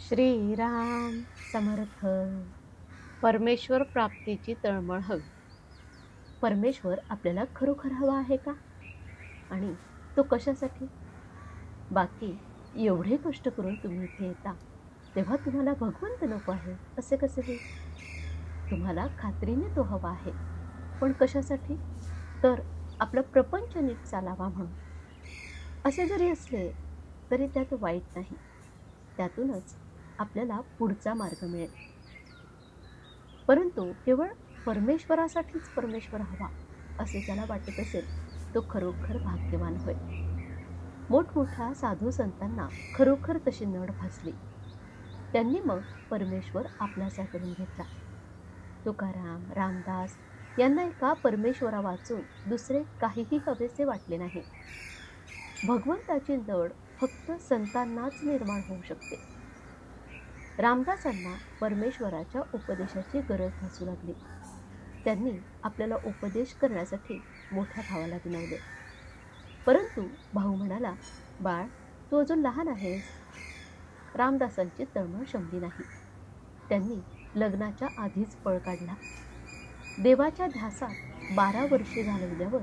श्रीराम समर्थ. परमेश्वर प्राप्तीची तळमळ हवी. परमेश्वर आपल्याला खरोखर हवा आहे का? आणि तो कशासाठी? बाकी एवढे कष्ट करून तुम्ही इथे येता, तेव्हा तुम्हाला भगवंत नको आहे असे कसे होईल? तुम्हाला खात्रीने तो हवा आहे, पण कशासाठी? तर आपला प्रपंच नीट चालावा म्हणून. असे जरी असले तरी त्यात वाईट नाही. त्यातूनच आपल्याला पुढचा मार्ग मिळेल. परंतु केवळ परमेश्वरासाठीच परमेश्वर हवा असे ज्याला वाटत असेल, तो खरोखर भाग्यवान होय. मोठमोठ्या साधू संतांना खरोखर तशी नड भासली. त्यांनी मग परमेश्वर आपलासा करून घेतला. तुकाराम, रामदास यांना एका परमेश्वरा वाचून दुसरे काहीही हवेसे वाटले नाही. भगवंताची नड फक्त संतांनाच निर्माण होऊ शकते. रामदासांना परमेश्वराच्या उपदेशाची गरज भासू लागली. त्यांनी आपल्याला उपदेश करण्यासाठी मोठ्या भावाला विनवले. परंतु भाऊ म्हणाला, बाळ, तू अजून लहान आहेस. रामदासांची तळमळ शमली नाही. त्यांनी लग्नाच्या आधीच पळ काढला. देवाच्या ध्यासात 12 वर्षे घालवल्यावर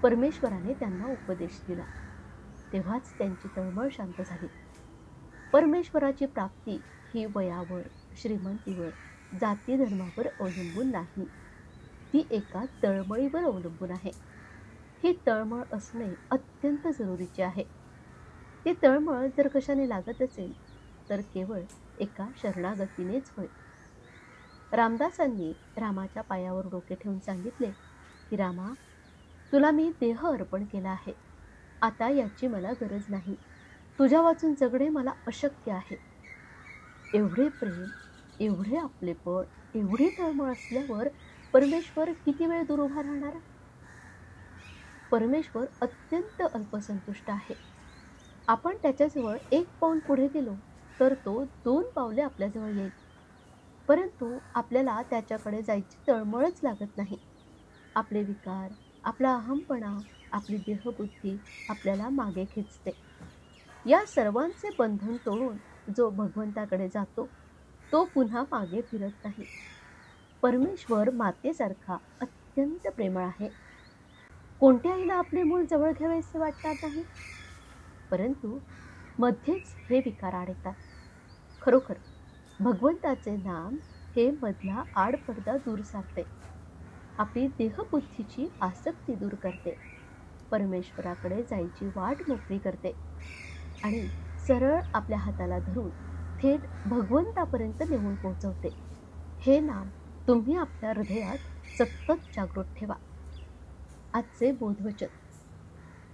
परमेश्वराने त्यांना उपदेश दिला. तेव्हाच त्यांची तळमळ शांत झाली. परमेश्वराची प्राप्ती ही वयावर, श्रीमंतीवर, जाती धर्मावर अवलंबून नाही. ती एका तळमळीवर अवलंबून आहे. ही तळमळ असणे अत्यंत जरुरीचे आहे. ती तळमळ जर कशाने लागत असेल तर केवळ एका शरणागतीनेच होय. रामदासांनी रामाच्या पायावर डोके ठेवून सांगितले की, रामा, तुला मी देह अर्पण केला आहे. आता याची मला गरज नाही. तुझ्या वाचून जगणे मला अशक्य आहे. एवढे प्रेम, एवढे आपलेपण, एवढी तळमळ असल्यावर परमेश्वर किती वेळ दूर उभा राहणार? परमेश्वर अत्यंत अल्पसंतुष्ट आहे. आपण त्याच्याजवळ 1 पाऊल पुढे गेलो तर तो 2 पावले आपल्याजवळ येईल. परंतु आपल्याला त्याच्याकडे जायची तळमळच लागत नाही. आपले विकार, आपला अहमपणा, आपली देहबुद्धी आपल्याला मागे खेचते. या सर्वांचे बंधन तोडून जो भगवंताकडे जातो तो पुन्हा मागे फिरत नाही. परमेश्वर मातेसारखा अत्यंत प्रेमळ आहे. कोणत्या आईला आपले मूल जवळ घ्यावेसे वाटणार नाही? परंतु मध्येच हे विकार आड येतात. खरोखर भगवंताचे नाम हे मधला आडपडदा दूर सारते. आपली देहबुद्धीची आसक्ती दूर करते. परमेश्वराकडे जायची वाट मोकळी करते आणि सरळ आपल्या हाताला धरून थेट भगवंतापर्यंत नेऊन पोहोचवते. हे नाम तुम्ही आपल्या हृदयात सतत जागृत ठेवा. आजचे बोधवचन.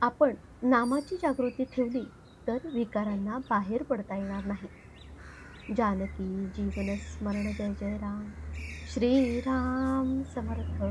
आपण नामाची जागृती ठेवली तर विकारांना बाहेर पडता येणार नाही. जानकी जीवन स्मरण. जय जय राम. श्रीराम समर्थ.